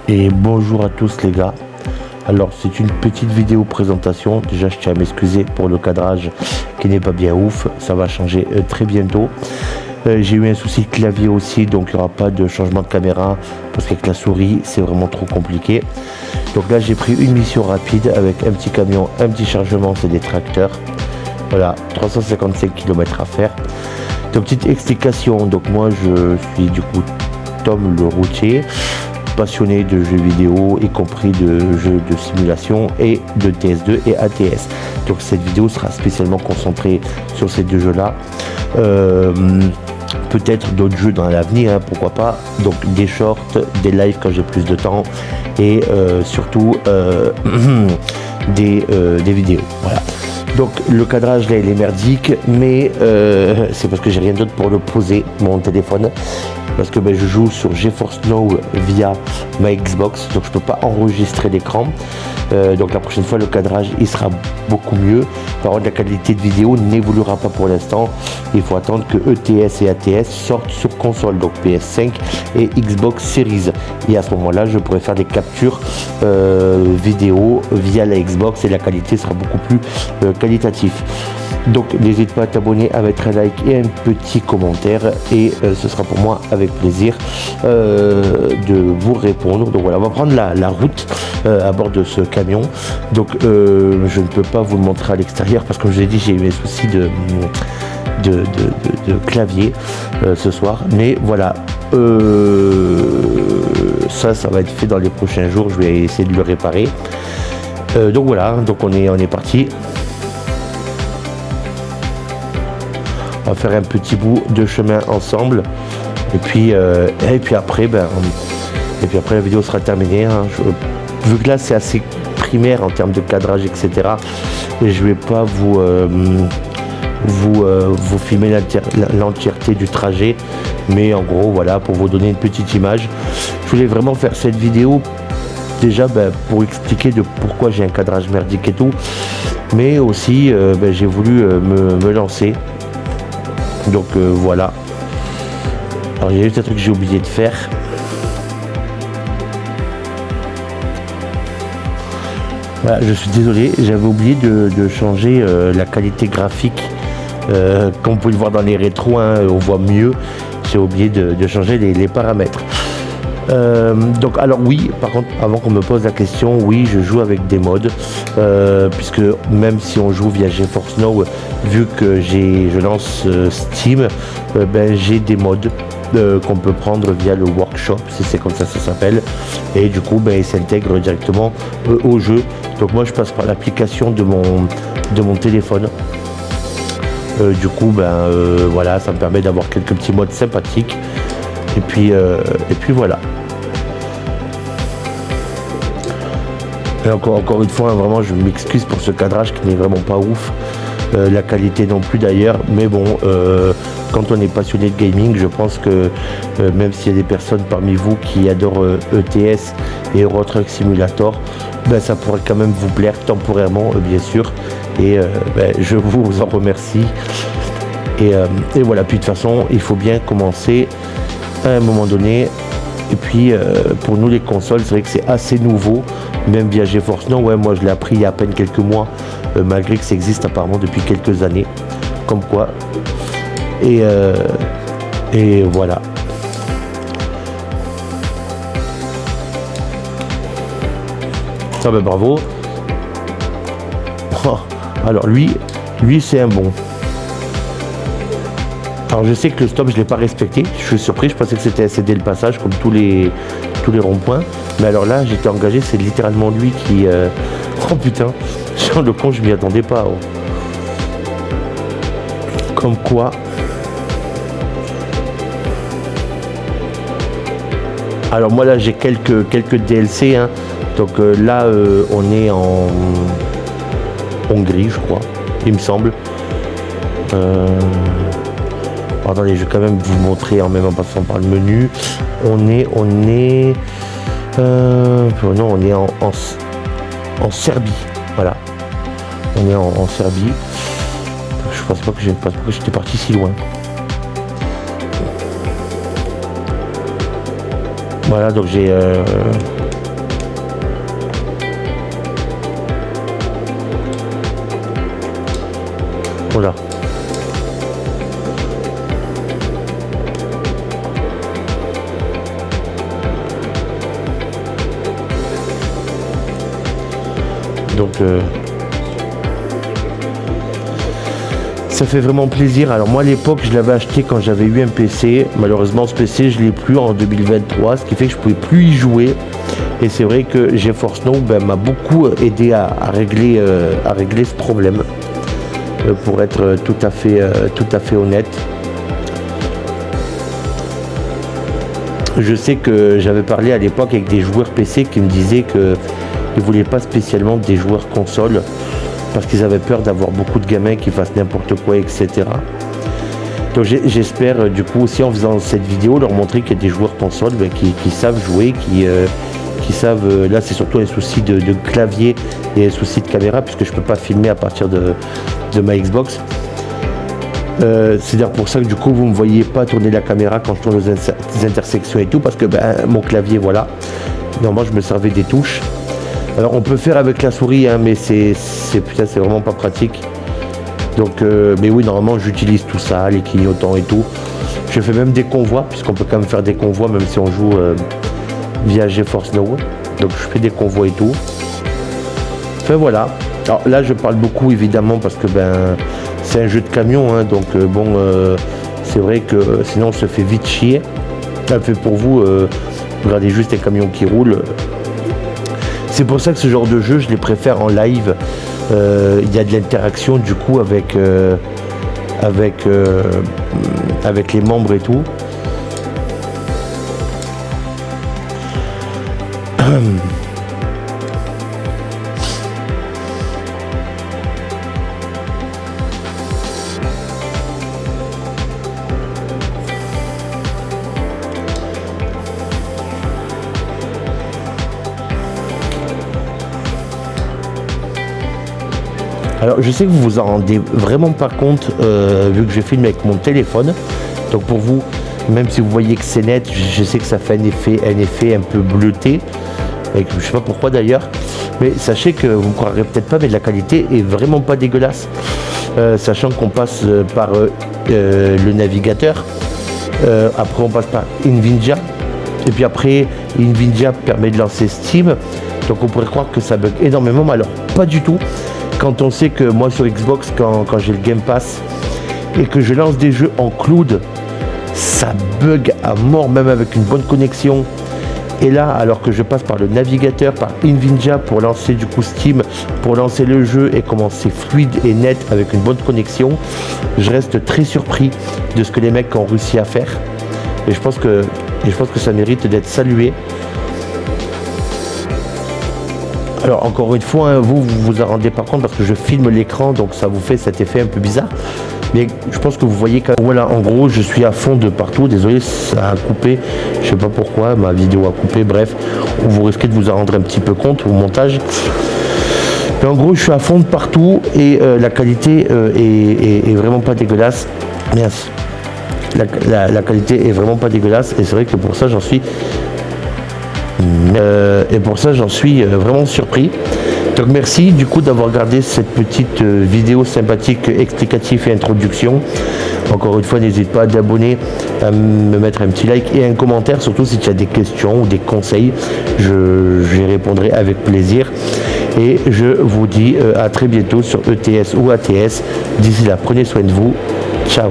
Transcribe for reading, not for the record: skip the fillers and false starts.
Et bonjour à tous les gars. Alors c'est une petite vidéo présentation. Déjà je tiens à m'excuser pour le cadrage qui n'est pas bien ouf. Ça va changer très bientôt. J'ai eu un souci de clavier aussi, donc il n'y aura pas de changement de caméra parce qu'avec la souris c'est vraiment trop compliqué. Donc là j'ai pris une mission rapide avec un petit camion, un petit chargement, c'est des tracteurs. Voilà, 355 km à faire. Donc petite explication, donc moi je suis du coup Tom le routier, passionné de jeux vidéo, y compris de jeux de simulation et de TS2 et ATS. Donc cette vidéo sera spécialement concentrée sur ces deux jeux là. Peut-être d'autres jeux dans l'avenir, hein, pourquoi pas. Donc des shorts, des lives quand j'ai plus de temps et surtout des vidéos. Voilà. Donc le cadrage là il est merdique, mais c'est parce que j'ai rien d'autre pour le poser mon téléphone, parce que je joue sur GeForce Now via ma Xbox, donc je peux pas enregistrer l'écran. Donc la prochaine fois le cadrage il sera beaucoup mieux. Par contre la qualité de vidéo n'évoluera pas pour l'instant. Il faut attendre que ETS et ATS sortent sur console, donc PS5 et Xbox Series. Et à ce moment-là je pourrai faire des captures vidéo via la Xbox et la qualité sera beaucoup plus qualitative. Donc n'hésite pas à t'abonner, à mettre un like et un petit commentaire et ce sera pour moi avec plaisir de vous répondre. Donc voilà, on va prendre la route à bord de ce camion. Donc je ne peux pas vous le montrer à l'extérieur parce que comme je l'ai dit, j'ai eu un souci de clavier ce soir, mais voilà, ça va être fait dans les prochains jours. Je vais essayer de le réparer. Donc voilà, donc on est parti. On va faire un petit bout de chemin ensemble et puis après la vidéo sera terminée, hein. Vu que là c'est assez primaire en termes de cadrage etc, et je vais pas vous filmer l'entièreté du trajet, mais en gros voilà, pour vous donner une petite image. Je voulais vraiment faire cette vidéo déjà pour expliquer de pourquoi j'ai un cadrage merdique et tout, mais aussi j'ai voulu me lancer. Donc voilà. Alors il y a juste un truc que j'ai oublié de faire. Voilà, je suis désolé, j'avais oublié de changer la qualité graphique. Comme vous pouvez le voir dans les rétros, hein, on voit mieux. J'ai oublié de changer les paramètres. Donc alors oui, par contre, avant qu'on me pose la question, oui, je joue avec des mods, puisque même si on joue via GeForce Now, vu que je lance Steam, j'ai des mods qu'on peut prendre via le workshop, si c'est comme ça s'appelle, et du coup ils s'intègrent directement au jeu. Donc moi je passe par l'application de mon téléphone. Du coup voilà, ça me permet d'avoir quelques petits mods sympathiques. Et puis voilà. Et encore une fois, hein, vraiment je m'excuse pour ce cadrage qui n'est vraiment pas ouf. La qualité non plus d'ailleurs, mais bon, quand on est passionné de gaming, je pense que même s'il y a des personnes parmi vous qui adorent ETS et Euro Truck Simulator, ça pourrait quand même vous plaire temporairement, bien sûr, et je vous en remercie. Et voilà, puis de toute façon il faut bien commencer à un moment donné. Et puis pour nous les consoles, c'est vrai que c'est assez nouveau, même via GeForce Now. Ouais, moi je l'ai appris il y a à peine quelques mois, malgré que ça existe apparemment depuis quelques années, comme quoi. Et voilà. Ça bravo. Oh, alors lui c'est un bon. Alors je sais que le stop je l'ai pas respecté, je suis surpris, je pensais que c'était à céder le passage comme tous les ronds-points, mais alors là j'étais engagé, c'est littéralement lui qui oh putain, sur le con je m'y attendais pas, oh. Comme quoi. Alors moi là j'ai quelques DLC, hein. Donc là on est en Hongrie je crois, il me semble. Attendez, je vais quand même vous montrer en même en passant par le menu. On est en Serbie. Voilà. On est en Serbie. Je pense pas que j'étais parti si loin. Voilà, donc j'ai Voilà. Donc ça fait vraiment plaisir. Alors moi à l'époque je l'avais acheté quand j'avais eu un PC. Malheureusement ce PC je l'ai plus en 2023, ce qui fait que je pouvais plus y jouer. Et c'est vrai que GeForce Now m'a beaucoup aidé à régler ce problème. Pour être tout à fait honnête. Je sais que j'avais parlé à l'époque avec des joueurs PC qui me disaient qu'ils ne voulaient pas spécialement des joueurs console parce qu'ils avaient peur d'avoir beaucoup de gamins qui fassent n'importe quoi, etc. Donc j'espère du coup aussi en faisant cette vidéo leur montrer qu'il y a des joueurs console qui savent jouer, qui savent, là c'est surtout un souci de clavier et un souci de caméra puisque je peux pas filmer à partir de ma Xbox. C'est d'ailleurs pour ça que du coup vous me voyez pas tourner la caméra quand je tourne les intersections et tout parce que mon clavier voilà, normalement je me servais des touches. Alors on peut faire avec la souris hein, mais c'est vraiment pas pratique. Donc mais oui normalement j'utilise tout ça, les clignotants et tout. Je fais même des convois puisqu'on peut quand même faire des convois même si on joue via GeForce Now. Donc je fais des convois et tout. Enfin voilà. Alors là je parle beaucoup évidemment parce que c'est un jeu de camion hein, donc c'est vrai que sinon on se fait vite chier. Ça fait pour vous, regardez juste les camions qui roulent. C'est pour ça que ce genre de jeu je les préfère en live. Il y a de l'interaction du coup avec les membres et tout. Alors je sais que vous vous en rendez vraiment pas compte vu que je filme avec mon téléphone. Donc pour vous, même si vous voyez que c'est net, je sais que ça fait un effet un peu bleuté. Et je sais pas pourquoi d'ailleurs. Mais sachez que vous ne croirez peut-être pas, mais la qualité est vraiment pas dégueulasse. Sachant qu'on passe par le navigateur. Après on passe par Nvidia. Et puis après Nvidia permet de lancer Steam. Donc on pourrait croire que ça bug énormément, mais alors pas du tout. Quand on sait que moi sur Xbox, quand j'ai le Game Pass et que je lance des jeux en cloud, ça bug à mort même avec une bonne connexion. Et là, alors que je passe par le navigateur, par Nvidia pour lancer du coup Steam, pour lancer le jeu et commencer fluide et net avec une bonne connexion, je reste très surpris de ce que les mecs ont réussi à faire. Et je pense que ça mérite d'être salué. Alors encore une fois, hein, vous vous en rendez pas compte parce que je filme l'écran, donc ça vous fait cet effet un peu bizarre. Mais je pense que vous voyez quand même. Voilà, en gros, je suis à fond de partout. Désolé, ça a coupé. Je sais pas pourquoi, ma vidéo a coupé. Bref, vous risquez de vous en rendre un petit peu compte au montage. Mais en gros, je suis à fond de partout et la qualité est vraiment pas dégueulasse. Merci. La qualité est vraiment pas dégueulasse et c'est vrai que pour ça, j'en suis. Vraiment surpris. Donc merci du coup d'avoir regardé cette petite vidéo sympathique explicative et introduction. Encore une fois, n'hésite pas à t'abonner, à me mettre un petit like et un commentaire, surtout si tu as des questions ou des conseils, j'y répondrai avec plaisir. Et je vous dis à très bientôt sur ETS ou ATS. D'ici là, prenez soin de vous. Ciao.